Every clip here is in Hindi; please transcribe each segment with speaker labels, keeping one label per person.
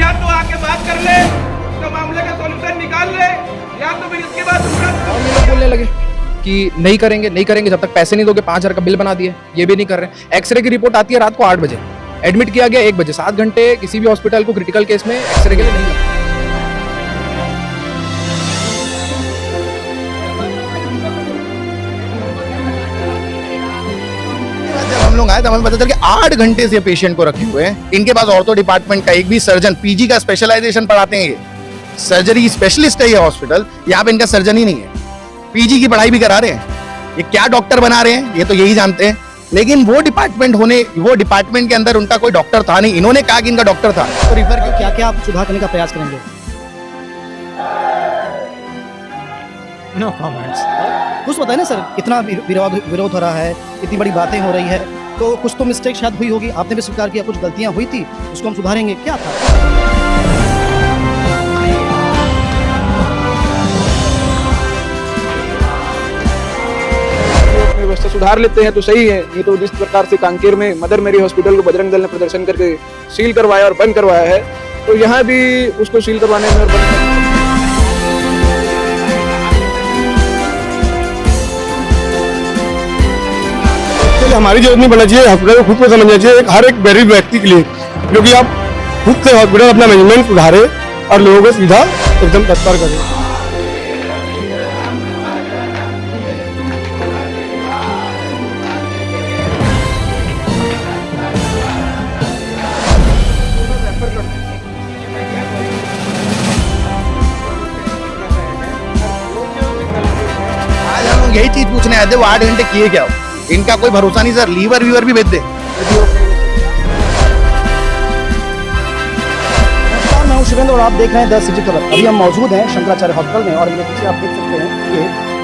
Speaker 1: या तो आके बात कर ले, तो मामले का सॉल्यूशन निकाल ले, या तो फिर इसके बाद
Speaker 2: और ये लोग बोलने लगे कि नहीं करेंगे जब तक पैसे नहीं दोगे। 5,000 का बिल बना दिए, ये भी नहीं कर रहे। एक्सरे की रिपोर्ट आती है रात को 8 बजे, एडमिट किया गया 1 बजे। 7 घंटे किसी भी हॉस्पिटल को क्रिटिकल केस में एक्सरे के लिए नहीं लगता।
Speaker 3: जब हम लोग आए तब हमें पता चला कि 8 घंटे से पेशेंट को रखे हुए हैं। इनके पास ऑर्थो डिपार्टमेंट का एक भी सर्जन, पीजी का स्पेशलाइजेशन पढ़ाते हैं, ये सर्जरी स्पेशलिस्ट है ये हॉस्पिटल। यहाँ पे इनका सर्जन ही नहीं है, पीजी की पढ़ाई भी करा रहे हैं। ये क्या डॉक्टर बना रहे हैं ये तो यही जानते हैं, लेकिन वो डिपार्टमेंट के अंदर उनका कोई डॉक्टर था नहीं। इन्होंने कहा कि इनका डॉक्टर था।
Speaker 4: तो रिफर को क्या क्या आप सुधार करने का प्रयास करेंगे?
Speaker 5: No comments.
Speaker 4: कुछ बताए ना सर, इतना विरोध हो रहा है, इतनी बड़ी बातें हो रही है, तो कुछ तो मिस्टेक शायद हुई होगी, आपने भी स्वीकार किया कुछ गलतियां हुई थी, उसको हम सुधारेंगे। क्या था?
Speaker 2: व्यवस्था सुधार लेते हैं तो सही है। ये तो जिस प्रकार से कांकेर में मदर मेरी हॉस्पिटल को बजरंग दल ने प्रदर्शन करके सील करवाया और बंद करवाया है, तो यहाँ भी उसको सील करवाने में और बंद
Speaker 6: हमारी जरूरत नहीं बनना चाहिए। हॉस्पिटल को खुद को समझना चाहिए, हर एक गरीब व्यक्ति के लिए, क्योंकि आप खुद से हॉस्पिटल अपना मैनेजमेंट सुधारे और लोगों को सीधा एकदम तत्पर करें।
Speaker 3: आज हम लोग यही चीज पूछने आए थे, वो 8 घंटे किए क्या हो? इनका कोई भरोसा नहीं सर, लीवर वीवर भी भेज दे।
Speaker 4: नमस्कार, मैं हूं शिवेंद्र और आप देख रहे हैं 10 सिटी खबर। अभी हम मौजूद हैं शंकराचार्य हॉस्पिटल में और मेरे पीछे आप देख सकते हैं कि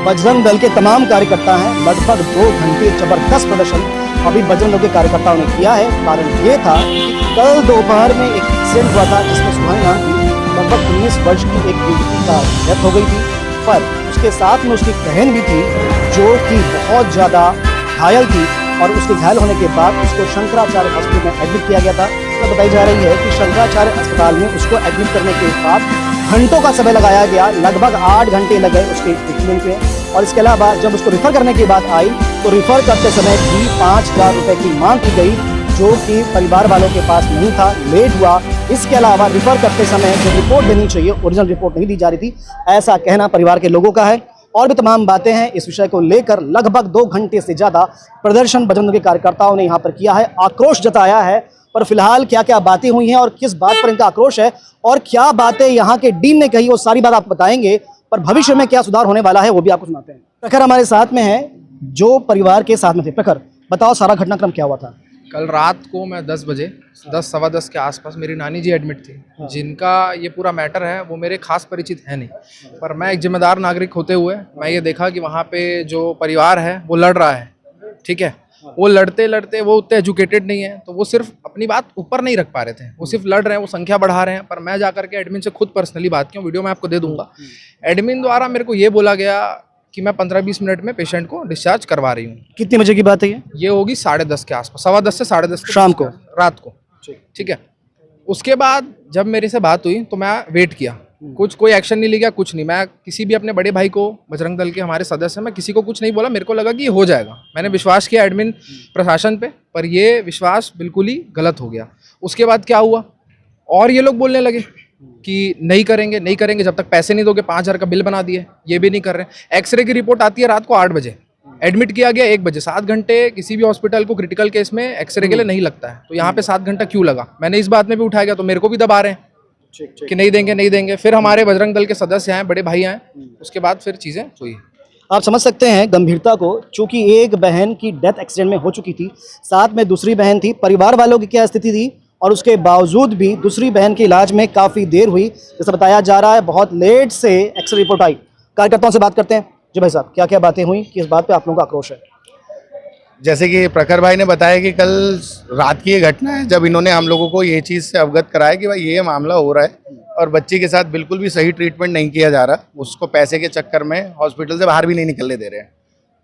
Speaker 4: बजरंग दल के तमाम कार्यकर्ता हैं। लगभग 2 घंटे जबरदस्त प्रदर्शन अभी बजरंग दल के कार्यकर्ताओं ने किया है। कारण ये था कि कल दोपहर में एक एक्सीडेंट हुआ था जिसमें सुहानी नाम की लगभग 19 वर्ष की एक युवती का डेथ हो गई थी, पर उसके साथ में उसकी बहन भी थी जो कि बहुत ज़्यादा घायल थी और उसके घायल होने के बाद उसको शंकराचार्य हॉस्पिटल में एडमिट किया गया था। तो बताई जा रही है कि शंकराचार्य अस्पताल में उसको एडमिट करने के बाद घंटों का समय लगाया गया, लगभग 8 घंटे लगे उसके ट्रीटमेंट में। और इसके अलावा जब उसको रिफ़र करने की बात आई तो रिफ़र करते समय भी 5,000 रुपये की मांग की गई, जो कि परिवार वालों के पास नहीं था, लेट हुआ। इसके अलावा रिफ़र करते समय जो रिपोर्ट देनी चाहिए ओरिजिनल रिपोर्ट नहीं दी जा रही थी, ऐसा कहना परिवार के लोगों का है। और भी तमाम बातें हैं इस विषय को लेकर। लगभग 2 घंटे से ज़्यादा प्रदर्शन बजरंग दल के कार्यकर्ताओं ने यहाँ पर किया है, आक्रोश जताया है। पर फिलहाल क्या क्या बातें हुई हैं और किस बात पर इनका आक्रोश है और क्या बातें यहाँ के डीन ने कही, वो सारी बात आप बताएंगे। पर भविष्य में क्या सुधार होने वाला है वो भी आपको सुनाते हैं। प्रखर हमारे साथ में है जो परिवार के साथ में थे। प्रखर, बताओ सारा घटनाक्रम क्या हुआ था?
Speaker 2: कल रात को मैं 10 बजे 10 सवा 10 के आसपास मेरी नानी जी एडमिट थी, जिनका ये पूरा मैटर है वो मेरे खास परिचित है नहीं, पर मैं एक जिम्मेदार नागरिक होते हुए मैं ये देखा कि वहाँ पे जो परिवार है वो लड़ रहा है। ठीक है, वो लड़ते लड़ते वो उतने एजुकेटेड नहीं है, तो वो सिर्फ अपनी बात ऊपर नहीं रख पा रहे थे, वो सिर्फ लड़ रहे हैं, वो संख्या बढ़ा रहे हैं। पर मैं जाकर के एडमिन से खुद पर्सनली बात की, वीडियो मैं आपको दे दूंगा। एडमिन द्वारा मेरे को ये बोला गया कि मैं 15-20 मिनट में पेशेंट को डिस्चार्ज करवा रही हूँ।
Speaker 4: कितने बजे की बात है ये?
Speaker 2: होगी 10:30 के आसपास, 10:15 से 10:30
Speaker 4: शाम को,
Speaker 2: रात को। ठीक है, उसके बाद जब मेरे से बात हुई तो मैं वेट किया, कोई एक्शन नहीं लिया, कुछ नहीं। मैं किसी भी अपने बड़े भाई को, बजरंग दल के हमारे सदस्य, मैं किसी को कुछ नहीं बोला। मेरे को लगा कि ये हो जाएगा, मैंने विश्वास किया एडमिन प्रशासन पे, पर ये विश्वास बिल्कुल ही गलत हो गया। उसके बाद क्या हुआ, और ये लोग बोलने लगे कि नहीं करेंगे जब तक पैसे नहीं दोगे। 5,000 का बिल बना दिए, ये भी नहीं कर रहे। एक्सरे की रिपोर्ट आती है रात को 8 बजे, एडमिट किया गया 1 बजे। 7 घंटे किसी भी हॉस्पिटल को क्रिटिकल केस में एक्सरे के लिए नहीं लगता है, तो यहाँ पे 7 घंटा क्यों लगा? मैंने इस बात में भी उठाया गया, तो मेरे को भी दबा रहे हैं कि नहीं देंगे। फिर हमारे बजरंग दल के सदस्य आए, बड़े भाई आए, उसके बाद फिर चीज़ें हुई।
Speaker 4: आप समझ सकते हैं गंभीरता को, चूंकि एक बहन की डेथ एक्सीडेंट में हो चुकी थी, साथ में दूसरी बहन थी। परिवार वालों की क्या स्थिति थी और उसके बावजूद भी दूसरी बहन के इलाज में काफ़ी देर हुई, जैसा बताया जा रहा है। बहुत लेट से एक्सरे रिपोर्ट आई। कार्यकर्ताओं से बात करते हैं। जी भाई साहब, क्या क्या बातें हुई, किस बात पे आप लोगों का आक्रोश है?
Speaker 3: जैसे कि प्रखर भाई ने बताया कि कल रात की ये घटना है, जब इन्होंने हम लोगों को ये चीज़ से अवगत कराया कि भाई ये मामला हो रहा है और बच्ची के साथ बिल्कुल भी सही ट्रीटमेंट नहीं किया जा रहा, उसको पैसे के चक्कर में हॉस्पिटल से बाहर भी नहीं निकलने दे रहे हैं।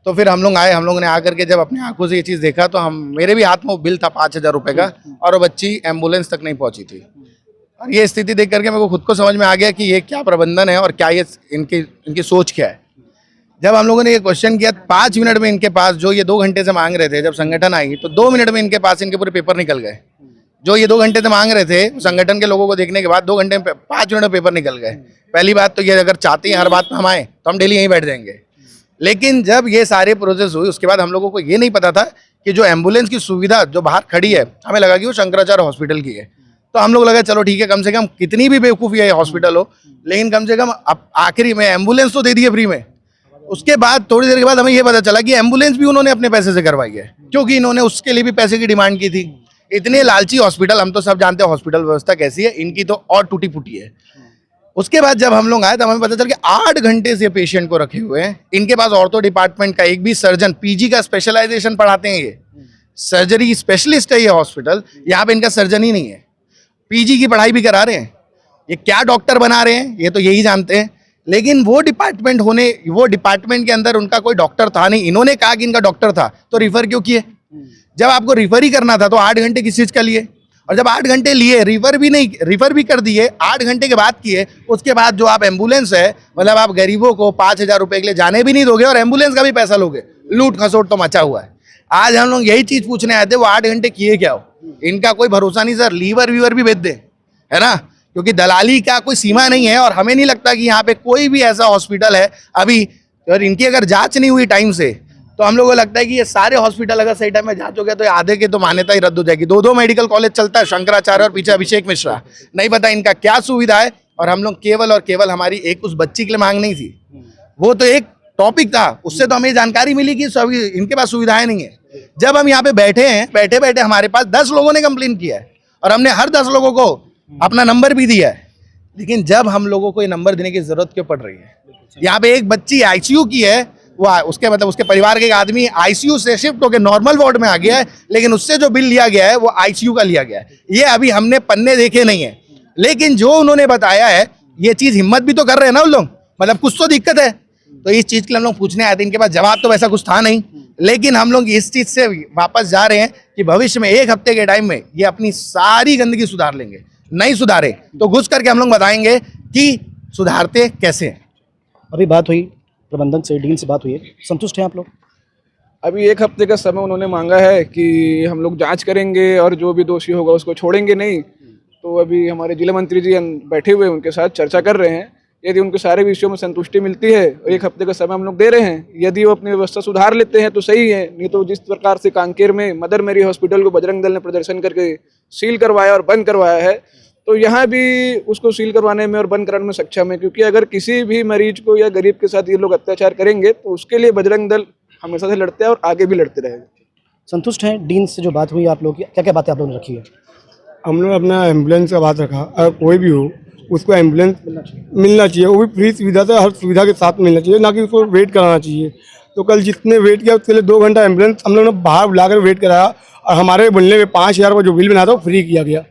Speaker 3: तो फिर हम लोग आए, हम लोगों ने आकर के जब अपनी आंखों से ये चीज़ देखा तो मेरे भी हाथ में वो बिल था 5,000 रुपये का, और वो बच्ची एम्बुलेंस तक नहीं पहुंची थी। और ये स्थिति देख करके मेरे को खुद को समझ में आ गया कि ये क्या प्रबंधन है और क्या ये इनकी सोच क्या है। जब हम लोगों ने ये क्वेश्चन किया 5 मिनट में इनके पास, जो ये 2 घंटे से मांग रहे थे, जब संगठन आई तो 2 मिनट में इनके पास इनके पूरे पेपर निकल गए। जो ये 2 घंटे से मांग रहे थे संगठन के लोगों को देखने के बाद 2 घंटे में 5 मिनट में पेपर निकल गए। पहली बात तो ये, अगर चाहते हैं हर बात में हम आए तो हम डेली यहीं बैठ जाएंगे। लेकिन जब ये सारे प्रोसेस हुई उसके बाद हम लोगों को ये नहीं पता था कि जो एम्बुलेंस की सुविधा जो बाहर खड़ी है, हमें लगा कि वो शंकराचार्य हॉस्पिटल की है। तो हम लोग लगा चलो ठीक है, कम से कम कितनी भी बेवकूफ़ी है हॉस्पिटल हो, लेकिन कम से कम अब आखिरी में एम्बुलेंस तो दे दिए फ्री में। उसके बाद थोड़ी देर के बाद हमें ये पता चला कि एम्बुलेंस भी उन्होंने अपने पैसे से करवाई है, क्योंकि इन्होंने उसके लिए भी पैसे की डिमांड की थी। इतने लालची हॉस्पिटल, हम तो सब जानते हैं हॉस्पिटल व्यवस्था कैसी है, इनकी तो और टूटी फूटी है। उसके बाद जब हम लोग आए तो हमें पता चला कि 8 घंटे से पेशेंट को रखे हुए हैं। इनके पास ऑर्थो डिपार्टमेंट का एक भी सर्जन, पीजी का स्पेशलाइजेशन पढ़ाते हैं, ये सर्जरी स्पेशलिस्ट है ये हॉस्पिटल, यहाँ पे इनका सर्जन ही नहीं है। पीजी की पढ़ाई भी करा रहे हैं, ये क्या डॉक्टर बना रहे हैं ये तो यही जानते हैं। लेकिन वो डिपार्टमेंट के अंदर उनका कोई डॉक्टर था नहीं। इन्होंने कहा कि इनका डॉक्टर था तो रिफर क्यों किए? जब आपको रिफर ही करना था तो 8 घंटे किस चीज़ का लिए? और जब 8 घंटे लिए, रिफर भी कर दिए, 8 घंटे के बाद किए, उसके बाद जो आप एम्बुलेंस है, मतलब आप गरीबों को 5,000 रुपये के लिए जाने भी नहीं दोगे और एम्बुलेंस का भी पैसा लोगे। लूट खसोट तो मचा हुआ है। आज हम लोग यही चीज़ पूछने आए थे, वो 8 घंटे किए क्या हो? इनका कोई भरोसा नहीं सर, लीवर वीवर भी बेच दे, है ना, क्योंकि दलाली का कोई सीमा नहीं है। और हमें नहीं लगता कि यहाँ पे कोई भी ऐसा हॉस्पिटल है अभी, और इनकी अगर जांच नहीं हुई टाइम से तो हम लोगों को लगता है कि ये सारे हॉस्पिटल अगर सही टाइम में जांच हो गया तो आधे के तो मान्यता ही रद्द हो जाएगी। 2 मेडिकल कॉलेज चलता है, शंकराचार्य और पीछे अभिषेक मिश्रा, नहीं पता इनका क्या सुविधा है। और हम लोग केवल और केवल हमारी एक उस बच्ची के लिए मांग नहीं थी, वो तो एक टॉपिक था, उससे तो हमें जानकारी मिली कि सभी इनके पास सुविधाएं नहीं है। जब हम यहाँ पे बैठे हैं, बैठे बैठे हमारे पास 10 लोगों ने कंप्लेन किया है और हमने हर 10 लोगों को अपना नंबर भी दिया है। लेकिन जब हम लोगों को ये नंबर देने की जरूरत क्यों पड़ रही है? यहाँ पे एक बच्ची आईसीयू की है, वो उसके परिवार के एक आदमी आईसीयू से शिफ्ट होकर नॉर्मल वार्ड में आ गया है, लेकिन उससे जो बिल लिया गया है वो आईसीयू का लिया गया है। ये अभी हमने पन्ने देखे नहीं है, लेकिन जो उन्होंने बताया है ये चीज हिम्मत भी तो कर रहे हैं ना उन लोग, मतलब कुछ तो दिक्कत है। तो इस चीज के लिए हम लोग पूछने आए थे, इनके पास जवाब तो वैसा कुछ था नहीं। लेकिन हम लोग इस चीज से वापस जा रहे हैं कि भविष्य में 1 हफ्ते के टाइम में ये अपनी सारी गंदगी सुधार लेंगे। नहीं सुधारे तो घुस करके हम लोग बताएंगे कि सुधारते कैसे हैं।
Speaker 4: अभी बात हुई प्रबंधन से, डीन से बात हुई है, संतुष्ट हैं आप लोग?
Speaker 1: अभी 1 हफ्ते का समय उन्होंने मांगा है कि हम लोग जांच करेंगे और जो भी दोषी होगा उसको छोड़ेंगे नहीं। तो अभी हमारे जिला मंत्री जी बैठे हुए उनके साथ चर्चा कर रहे हैं। यदि उनके सारे विषयों में संतुष्टि मिलती है, 1 हफ्ते का समय हम लोग दे रहे हैं, यदि वो अपनी व्यवस्था सुधार लेते हैं तो सही है। नहीं तो जिस प्रकार से कांकेर में मदर मेरी हॉस्पिटल को बजरंग दल ने प्रदर्शन करके सील करवाया और बंद करवाया है, तो यहाँ भी उसको सील करवाने में और बंद कराने में सक्षम है। क्योंकि अगर किसी भी मरीज को या गरीब के साथ ये लोग अत्याचार करेंगे तो उसके लिए बजरंग दल हमेशा से लड़ते हैं और आगे भी लड़ते रहेंगे।
Speaker 4: संतुष्ट हैं? डीन से जो बात हुई आप लोग की, क्या क्या बातें आप लोगों ने रखी है?
Speaker 6: हम लोग अपना एम्बुलेंस का बात रखा, अगर कोई भी हो उसको एम्बुलेंस मिलना चाहिए, वो भी फ्री सुविधा से, हर सुविधा के साथ मिलना चाहिए, ना कि उसको वेट कराना चाहिए। तो कल जितने वेट किया उसके लिए 2 घंटा एम्बुलेंस हम लोग ने बाहर बुलाकर वेट कराया और हमारे बोलने में 5,000 का जो बिल बना था वो फ्री किया गया।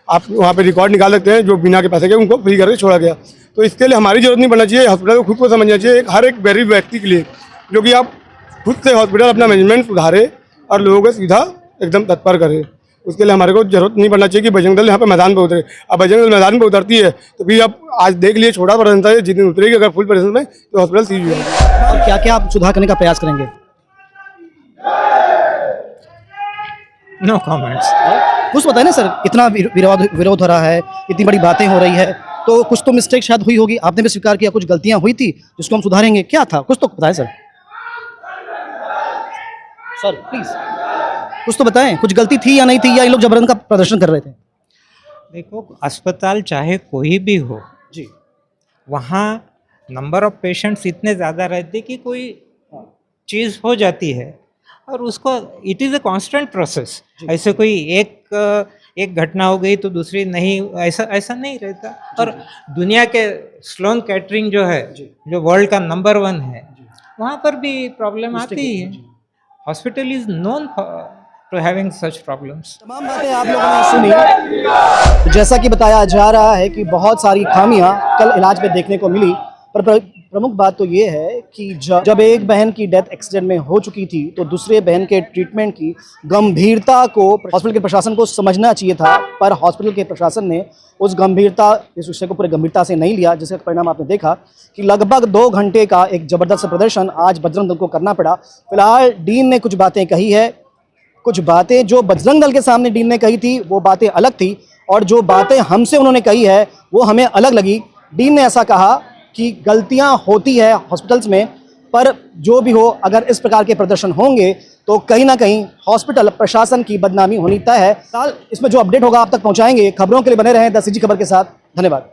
Speaker 6: आप वहाँ पे रिकॉर्ड निकाल सकते हैं, जो बिना के पैसे के उनको फ्री करके छोड़ा गया। तो इसके लिए हमारी जरूरत नहीं पड़ना चाहिए, हॉस्पिटल को खुद को समझना चाहिए, हर एक गरीब व्यक्ति के लिए, जो कि आप खुद से हॉस्पिटल अपना मैनेजमेंट सुधारे और लोगों को सीधा एकदम तत्पर करे। उसके लिए हमारे को जरूरत नहीं पड़ना चाहिए कि बजरंग दल यहाँ पे मैदान पे उतरे। अब बजरंग दल मैदान पे उतरती है तो फिर आप आज देख लिए छोटा प्रदर्शन था, जिस दिन उतरेगी अगर फुल प्रदर्शन में तो हॉस्पिटल सील हो जाएगा।
Speaker 4: और क्या क्या आप सुधार करने का प्रयास करेंगे?
Speaker 5: No comments.
Speaker 4: कुछ बताए ना सर, इतना विरोध हो रहा है, इतनी बड़ी बातें हो रही है, तो कुछ तो मिस्टेक शायद हुई होगी, आपने भी स्वीकार किया कुछ गलतियां हुई थी जिसको हम सुधारेंगे। क्या था, कुछ तो बताएं सर। सर प्लीज कुछ तो बताएं, कुछ गलती थी या नहीं थी, या ये लोग जबरन का प्रदर्शन कर रहे थे?
Speaker 5: देखो, अस्पताल चाहे कोई भी हो
Speaker 4: जी,
Speaker 5: वहाँ नंबर ऑफ पेशेंट्स इतने ज़्यादा रहते कि कोई चीज़ हो जाती है और उसको it is a constant process. ऐसे कोई एक घटना हो गई तो दूसरी नहीं, ऐसा नहीं रहता। और दुनिया के स्लोन कैटरिंग जो है, जो वर्ल्ड का नंबर 1 है, वहाँ पर भी प्रॉब्लम आती ही है। Hospital is known to having such problems.
Speaker 4: तमाम बातें आप लोगों ने सुनी। जैसा कि बताया जा रहा है कि बहुत सारी खामियां कल इलाज में देखने को मिली, पर प्रमुख बात तो ये है कि जब एक बहन की डेथ एक्सीडेंट में हो चुकी थी तो दूसरे बहन के ट्रीटमेंट की गंभीरता को हॉस्पिटल के प्रशासन को समझना चाहिए था, पर हॉस्पिटल के प्रशासन ने इस विषय को पूरी गंभीरता से नहीं लिया, जिसका परिणाम आपने देखा कि लगभग 2 घंटे का एक जबरदस्त प्रदर्शन आज बजरंग दल को करना पड़ा। फिलहाल डीन ने कुछ बातें कही है, कुछ बातें जो बजरंग दल के सामने डीन ने कही थी वो बातें अलग थी, और जो बातें हमसे उन्होंने कही है वो हमें अलग लगी। डीन ने ऐसा कहा कि गलतियां होती है हॉस्पिटल्स में, पर जो भी हो अगर इस प्रकार के प्रदर्शन होंगे तो कहीं ना कहीं हॉस्पिटल प्रशासन की बदनामी होनी तय है। साल इसमें जो अपडेट होगा आप तक पहुंचाएंगे। खबरों के लिए बने रहें द सिटी खबर के साथ। धन्यवाद।